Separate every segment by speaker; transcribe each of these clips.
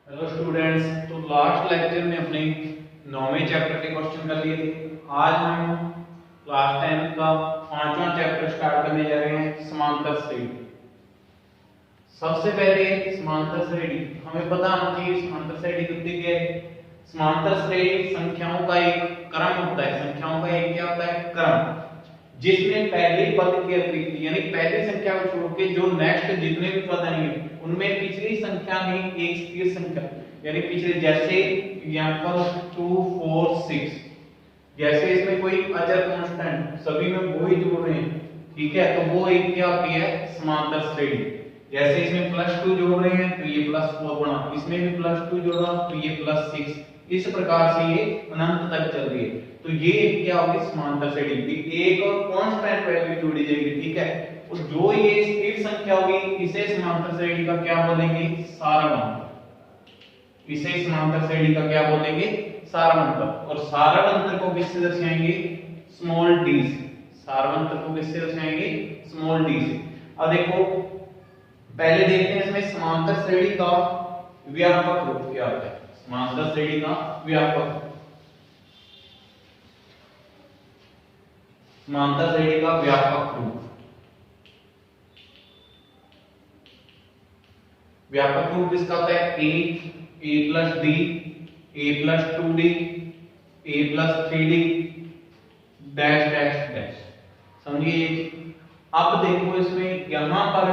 Speaker 1: Hello students, तो last lecture में अपने 9वें चैप्टर के क्वेश्चन कर लिए थे। आज हम क्लास 10 का 5वां चैप्टर स्टार्ट करने जा रहे हैं, समांतर श्रेणी। सबसे पहले समांतर श्रेणी हमें पता होना चाहिए। समांतर श्रेणी कितनी है? समांतर श्रेणी संख्याओं का एक क्रम होता है। संख्याओं का एक क्या होता है? क्रम, जिसमें पहले पद के अतिरिक्त यानी पहली संख्या को छोड़ के जो नेक्स्ट जितने भी पद आएंगे उनमें पिछली संख्या में एक स्थिर संख्या, यानी पिछले, जैसे एग्जांपल 2 4 6, जैसे इसमें कोई अचर कांस्टेंट सभी में वो ही जोड़ रहे हैं, ठीक है, तो वो एक क्या होती है? समांतर श्रेणी। जैसे इसमें +2 जोड़ रहे हैं तो ये +4 बना, इसमें भी +2 जोड़ा तो ये +6, इस प्रकार से ये अनंत तक चल रही है। तो ये क्या होगी? समांतर श्रेणी। एक कांस्टेंट वैल्यू जोड़ी जाएगी, ठीक है, और जो ये स्थिर संख्या होगी इसे समांतर श्रेणी का क्या बोलेंगे? सारवंतर। इसे समांतर श्रेणी का क्या बोलेंगे? सारवंतर। और सारवंतर को किससे दर्शाएंगे? स्मॉल डी से। सारवंतर को किससे दर्शाएंगे? स्मॉल डी से। अब देखो, पहले देखते हैं इसमें समांतर श्रेणी का व्यापक रूप क्या होता है। समांतर श्रेणी का व्यापक, समांतर श्रेणी का व्यापक रूप। व्यापक रूप इसका होता है a plus d, a plus 2d, a plus 3d, dash dash dash. समझिए। अब देखो इसमें यहां पर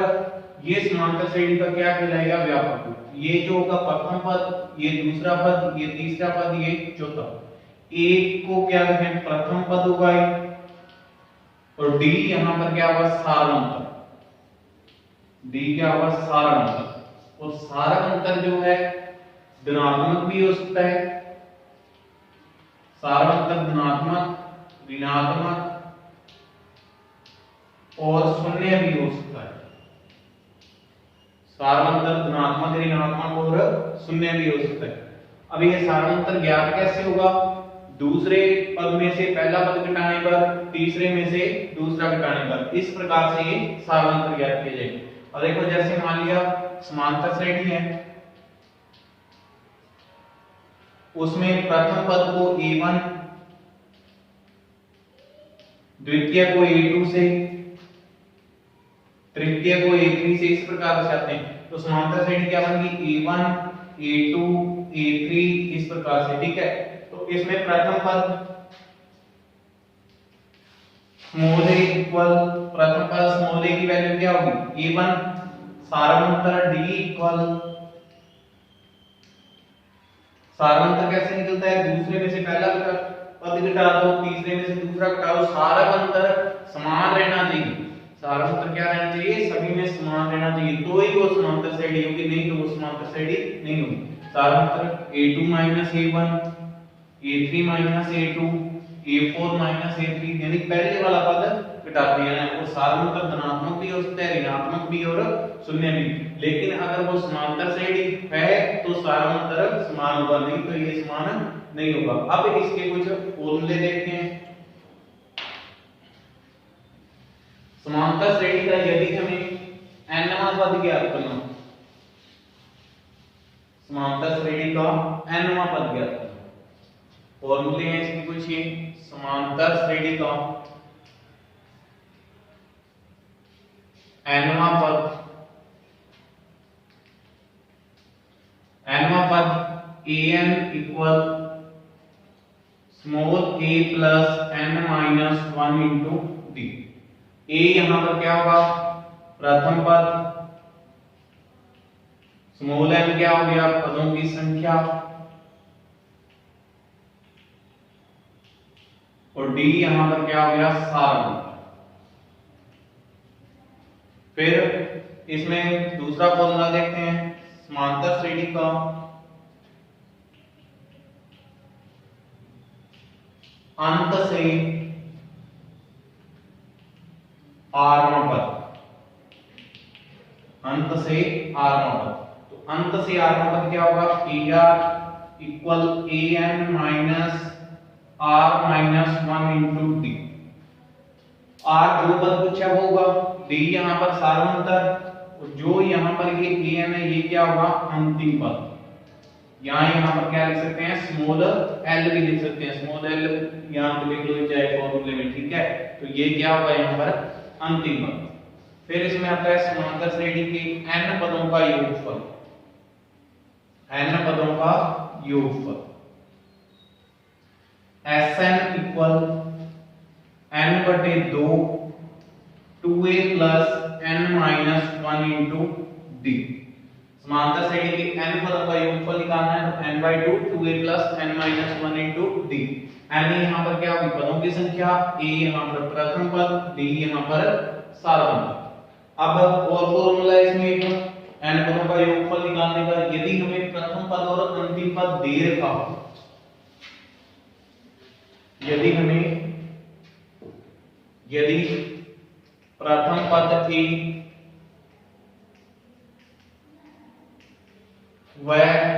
Speaker 1: ये समांतर श्रेणी का क्या कहलाएगा? व्यापक रूप। ये जो होगा प्रथम पद, ये दूसरा पद, ये तीसरा पद, ये चौथा। एक को क्या कहें? प्रथम पद होगा, और डी यहां पर क्या होगा? सारवंतर। डी क्या होगा? सारवंतर। और सारवंतर जो है धनात्मक भी हो सकता है। सारवंतर धनात्मक, ऋणात्मक और शून्य भी हो सकता है। सारवंतर धनात्मक, ऋणात्मक और शून्य भी हो सकता है। अब ये सारवंतर ज्ञात कैसे होगा? दूसरे पद में से पहला पद घटाने पर, तीसरे में से दूसरा घटाने पर, इस प्रकार से ये सारवंतर ज्ञात किया जाएगा। और देखो, जैसे मान लिया समांतर श्रेणी है, उसमें प्रथम पद को a1, द्वितीय को a2 से, तृतीय को a3 से, इस प्रकार से आते हैं। तो समांतर श्रेणी क्या बनेगी? a1 a2 a3, इस प्रकार से, ठीक है। तो इसमें प्रथम पद स्मॉल a इक्वल, प्रथम पद स्मॉल a की वैल्यू क्या होगी? a1। सारवंतर d इक्वल, सारवंतर कैसे निकलता है? दूसरे में से पहला पद घटा दो, तीसरे में से दूसरा घटा दो, सारवंतर समान रहना चाहिए। सारवंतर क्या रहना चाहिए? सभी में समान रहना चाहिए, तो ही वो समांतर श्रेणी होगी, नहीं तो वो समांतर श्रेणी नहीं होगी। सारवंतर a2 a1, a3 a2, a4 a3, यानी पहले वाला पद घटाते हैं। और सारवंतर धनात्मक भी हो सकता है, ऋणात्मक भी और शून्य भी। लेकिन अगर वो समांतर श्रेणी है तो सारवंतर समान होगा, नहीं तो ये समान नहीं होगा। अब इसके कुछ फॉर्मूले देखते हैं। समांतर श्रेणी का यदि हमें nवां पद ज्ञात करना, समांतर श्रेणी का nवां पद ज्ञात करना, फॉर्मूले हैं इसके कुछ ये। समांतर श्रेणी का nवां पद, nवां पद an equal small a plus n minus 1 into d। a यहां पर क्या होगा? प्रथम पद, स्मॉल n क्या हो गया? पदों की संख्या, और d यहां पर क्या हो गया? सारवंतर। फिर इसमें दूसरा फॉर्मूला देखते हैं। समांतर श्रेणी का अंत से आठवां पद, अंत से आठवां पद। तो अंत से आठवां पद क्या होगा? ar equal an minus r minus 1 into D. r जो पद पूछा वो होगा, d यहां पर सारवंतर, जो यहां पर ये an है ये क्या होगा? अंतिम पद। यहाँ पर क्या लिख सकते हैं, स्मॉल एल भी लिख सकते हैं, स्मॉल एल यहाँ पे लिख लो चाहे फॉर्मूले में, ठीक है। तो ये क्या होगा यहाँ पर अंतिम पद। फिर इसमें आता है समांतर श्रेणी के n पदों का योगफल, n पदों का योगफल Sn इक्वल n बटे 2 2a plus n minus 1 into D. समांतर श्रेणी के n पदों का योगफल निकालना है तो n by 2 2a plus n minus 1 into D. n यहाँ पर क्या होगी, पदों की संख्या, a यहाँ पर प्रथम पद, d यहाँ पर सारवंत पद। अब और फॉर्मूला इसमें एक n पदों का योगफल निकालने का, यदि हमें प्रथम पद और अंतिम पद दे रखा हो, यदि प्रथम पद a व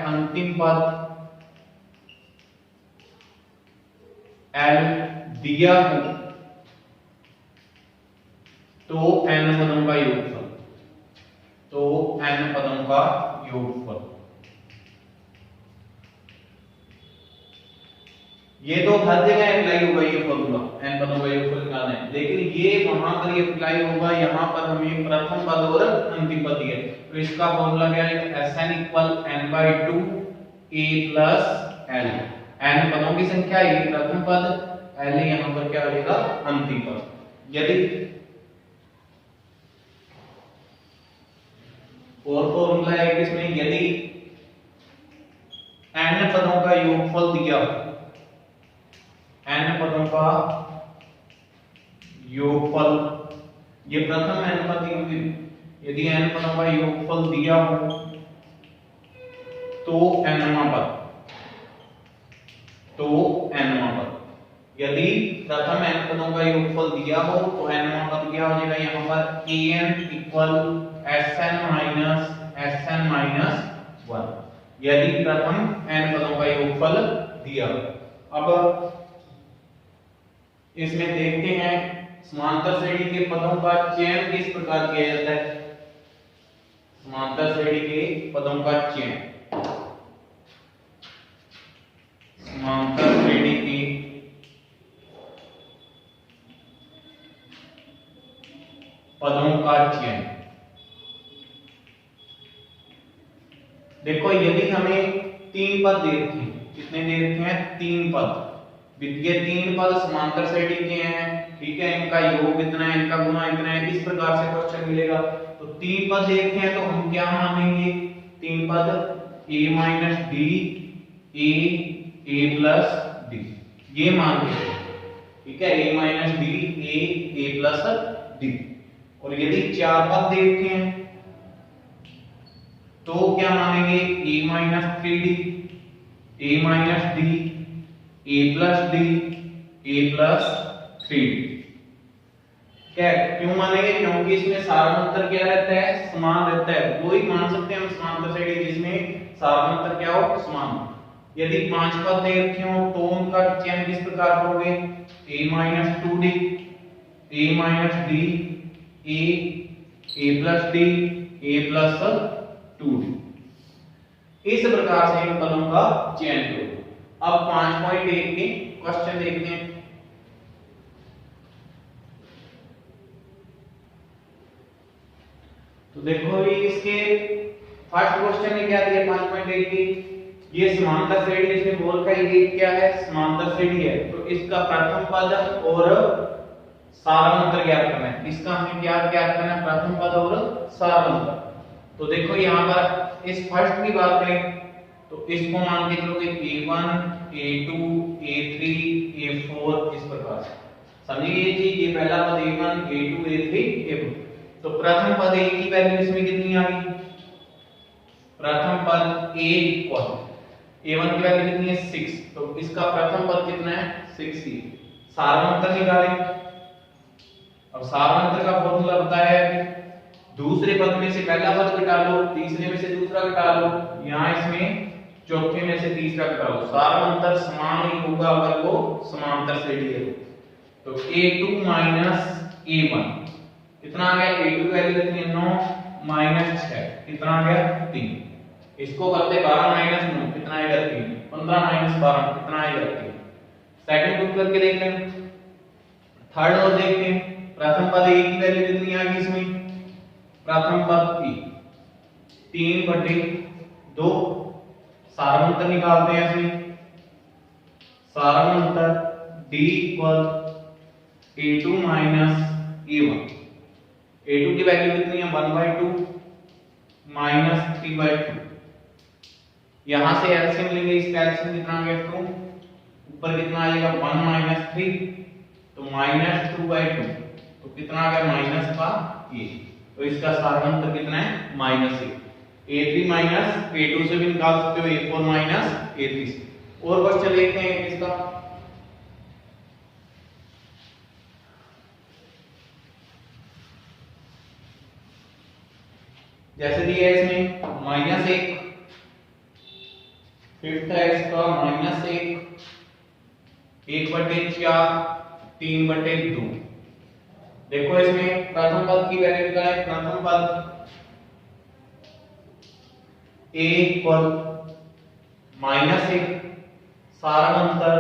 Speaker 1: अंतिम पद l दिया हो तो n पदों का योगफल, तो n पदों का योगफल। ये तो हर जगह अप्लाई होगा ये फॉर्मूला, n पदों का योगफल निकालना है, लेकिन ये वहां पर ये अप्लाई होगा, यहाँ पर हमें प्रथम पद और अंतिम पद दिया है। तो इसका फॉर्मूला क्या है, Sn equal n by 2 a plus l। n पदों की संख्या, ये प्रथम पद, l यहाँ पर क्या हो जाएगा अंतिम पद। यदि और फॉर्मूला है इसमें, यदि n पदों का योगफल दिया हो, n पदों का योगफल, ये प्रथम n पद, यदि n पदों का योगफल दिया हो तो nवां पद, यदि प्रथम n पदों का योगफल दिया हो तो nवां पद क्या हो जाएगा, यहाँ पर an इक्वल Sn माइनस 1, यदि प्रथम n पदों का योगफल दिया हो। अब इसमें देखते हैं समांतर श्रेणी के पदों का चयन किस प्रकार किया जाता है। समांतर श्रेणी के पदों का चयन, समांतर श्रेणी के पदों का चयन। देखो यदि हमें 3 पद दे रखे हैं, कितने दे रखे हैं, 3 पद, ये 3 पद समांतर श्रेणी के हैं, ठीक है, इनका योग इतना है, इनका गुणा इतना है, इस प्रकार से क्वेश्चन मिलेगा। तो 3 पद देखे हैं तो हम क्या मानेंगे, 3 पद a minus D, a plus D, ये मानते हैं, ठीक है, a minus D, a plus D. और यदि 4 पद देखे हैं तो क्या मानेंगे, a minus 3d, a minus D, a plus D, a plus 3d। क्या क्यों मानेंगे, क्योंकि इसमें सारांतर क्या रहता है, समान रहता है, वो ही मान सकते हैं हम समांतर श्रेणी जिसमें सारांतर क्या हो, समान। यदि 5 पद दे रखे हो तो उनका चयन किस प्रकार करोगे, a minus 2d, a minus D, a plus D, a plus 2d, इस प्रकार से इन पदों का चयन करो। अब 5.1 के क्वेश्चन देखते हैं। तो देखो भी इसके फर्स्ट क्वेश्चन में क्या दिया 5.1 की, ये समांतर श्रेणी, इसमें बोल का ये क्या है, समांतर श्रेणी है, तो इसका प्रथम पद और सारांतर ज्ञात करना है। इसका हमें क्या ज्ञात करना है, प्रथम पद और सारांतर। तो देखो यहाँ पर इस फर्स्ट की बात करें तो इसको मान के चलोगे a1 a2 a3 a4, इस प्रकार से समझिए ये चीज, ये पहला पद a1 a2 a3 a4। तो प्रथम पद a की वैल्यू इसमें कितनी आ गई, प्रथम पद a इक्वल a1 की वैल्यू कितनी है 6, तो इसका प्रथम पद कितना है 6 ही। सारांतर निकालें। अब सारांतर का फॉर्मूला बताया है, दूसरे पद में से पहला पद घटा लो, तीसरे में से दूसरा घटा लो, यहाँ इसमें चौथे में से तीसरा घटा लो, सारांतर समान ही होगा अगर वो समांतर श्रेणी है। तो a2 माइनस a1 कितना आ गया, a2 की वैल्यू कितनी है 9 माइनस 6 कितना आ गया 3, इसको करते 12 माइनस 9 कितना आएगा 3, 15 माइनस 12 कितना आएगा 3। सेकंड पुट करके देख लें, थर्ड और देखते हैं। प्रथम पद a की वैल्यू कितनी आ गई इसमें, प्रथम पद a 3/2, सारवंतर निकालते हैं इसमें, सारवंतर d equal a2 minus a1। a2 की वैल्यू कितनी है 1/2 माइनस 3/2। यहां से एलसीएम लेंगे, इसका एलसीएम कितना आ गया 2, ऊपर कितना आएगा 1 माइनस 3 तो माइनस 2/2 तो कितना आ गया माइनस का a। तो इसका सारवंतर कितना है माइनस a3 माइनस a2 से भी निकाल सकते हो a4 माइनस a3 से। और क्वेश्चन देखते हैं इसका, जैसे दिया है इसमें -1, फिफ्थ है इसका -1, 1/4, 3/2। देखो इसमें प्रथम पद की वैल्यू निकालें, प्रथम पद a equal -1, सारवंतर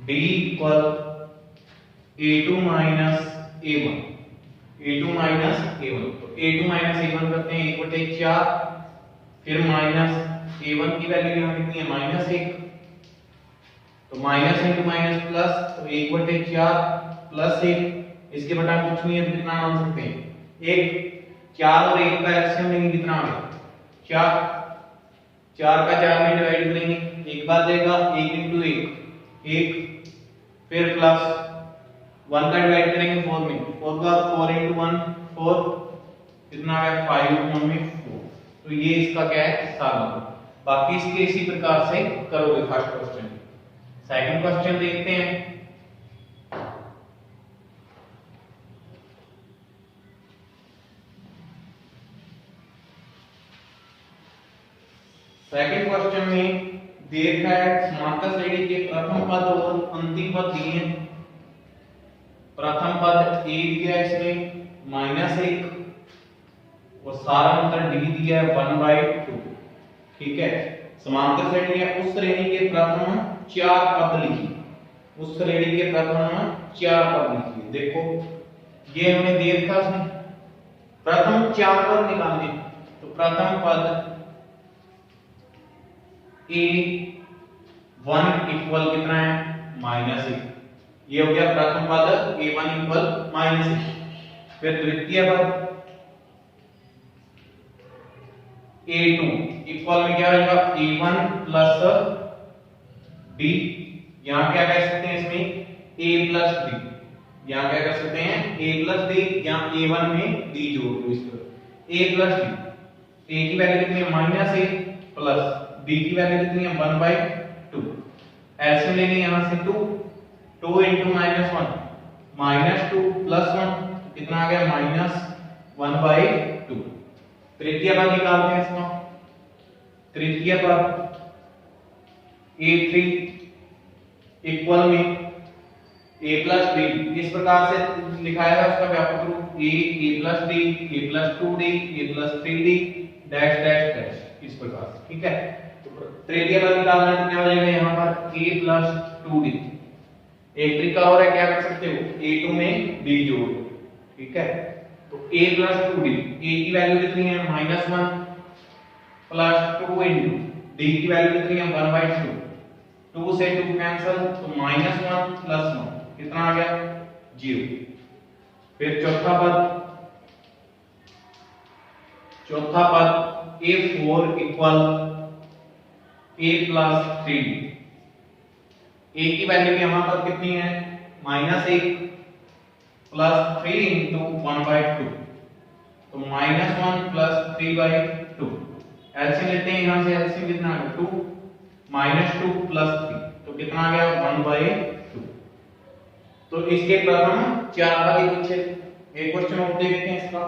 Speaker 1: d equal a2 minus a1, a2 minus a1। तो a2 माइनस a1 करते हैं 1/4, फिर माइनस a1 की वैल्यू यहां कितनी है -1 तो माइनस इंटू माइनस प्लस, तो 1/4 प्लस 1 इसके बटा कुछ नहीं है तो कितना मान सकते हैं 1। 4 और 1 का एलसीएम लेंगे कितना आ गया 4, 4 का 4 में डिवाइड करेंगे एक बार देगा 1 इंटू 1 फिर प्लस 1 का डिवाइड करेंगे 4 में, 4 का 4 इंटू 1 4 कितना आ गया 5 इंटू 1 में 4। तो ये इसका क्या है सारवंतर। बाकी इसके इसी प्रकार से करोगे फर्स्ट क्वेश्चन। सेकंड क्वेश्चन देखते हैं, सेकंड क्वेश्चन में देखा है समांतर श्रेणी के प्रथम पद और अंतिम पद दिए हैं। प्रथम पद a दिया है इसमें -1 और सारवंतर d दिया है 1/2। ठीक है, समांतर श्रेणी है उस श्रेणी के प्रथम 4 पद लिखिए, उस श्रेणी के प्रथम 4 पद लिखिए। देखो ये हमने दे रखा उसमें प्रथम 4 पद निकालने, तो प्रथम पद a1 इक्वल कितना है -1, ये हो गया प्रथम पद a1 इक्वल -1। फिर द्वितीय पद a2 इक्वल में क्या रहेगा a1 प्लस d, यहां क्या कह सकते हैं इसमें a प्लस d, यहां क्या कर सकते हैं a प्लस d, यहां a1 में d जोड़ दो इस तरह a प्लस d। a की वैल्यू कितनी है -1 प्लस d की वैल्यू कितनी है 1/2। एलसीएम लेंगे यहां से 2 2 into -1 -2 प्लस 1 कितना आ गया -1/2। तृतीय पद निकालते हैं इसका, तृतीय पद a3 इक्वल में a प्लस d, इस प्रकार से लिखाया है उसका व्यापक रूप a plus d, a plus 2d, a plus 3d dash dash dash इस प्रकार से। ठीक है, तो तृतीय पद निकालना है तो क्या हो जाएगा यहाँ पर a प्लस 2d। एक तरीका और है क्या कर सकते हो a2 में d जोड़ दो। ठीक है, तो a प्लस 2d, a की वैल्यू कितनी है -1 प्लस 2 इंटू d की वैल्यू कितनी है 1/2, 2 से 2 कैंसिल तो -1 प्लस 1 कितना आ गया 0। फिर चौथा पद a4 equal a plus 3d, a की वैल्यू यहां पर कितनी है -1 प्लस 3 इंटू 1/2 तो -1 प्लस 3/2। एलसीएम लेते हैं, यहां से एलसीएम कितना आ गया 2 -2 प्लस 3 तो कितना आ गया 1/2। तो इसके प्रथम 4 पद ही पूछे। एक क्वेश्चन और देखते हैं इसका,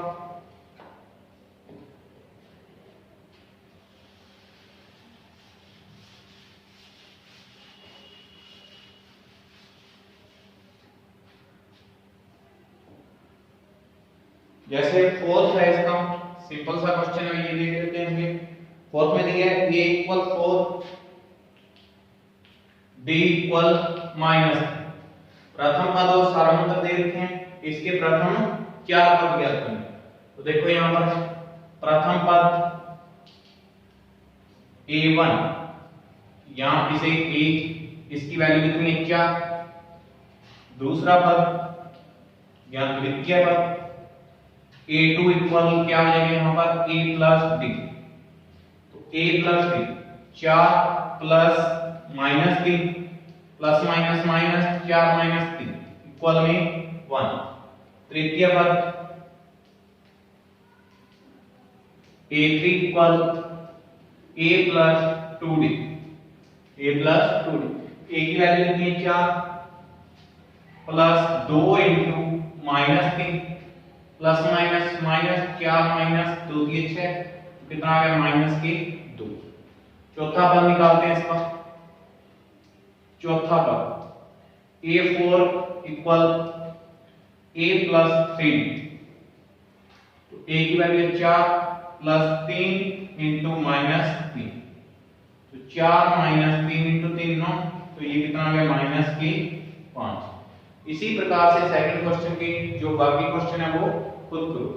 Speaker 1: जैसे फोर्थ है इसका सिंपल सा क्वेश्चन है, ये देख लेते हैं। फोर्थ में दिया है a इक्वल 4 d इक्वल -3। प्रथम पद और सारांश दे रखे हैं, इसके प्रथम 4 पद ज्ञात करें। तो देखो यहां पर प्रथम पद a1, यहां इसे a, इसकी वैल्यू कितनी है 4। दूसरा पद या द्वितीय पद a2 इक्वल क्या हो जाएगा यहां पर a प्लस d। तो a plus d 4 plus -3 plus minus minus 4 minus 3 equal में 1। तृतीय पद a3 equal a plus 2d, a plus 2d, a की वैल्यू कितनी है 4 plus 2 into -3 plus minus minus 4 minus 2 की 6, कितना आ गया -2। चौथा पद निकालते हैं इसका। चौथा पद a4 इक्वल a प्लस 3, तो a की वैल्यू 4 प्लस 3 इंटू -3, तो 4 -3 इंटू 3 9, तो ये कितना आ गया -5। इसी प्रकार से सेकंड क्वेश्चन के जो बाकी क्वेश्चन है वो खुद करो।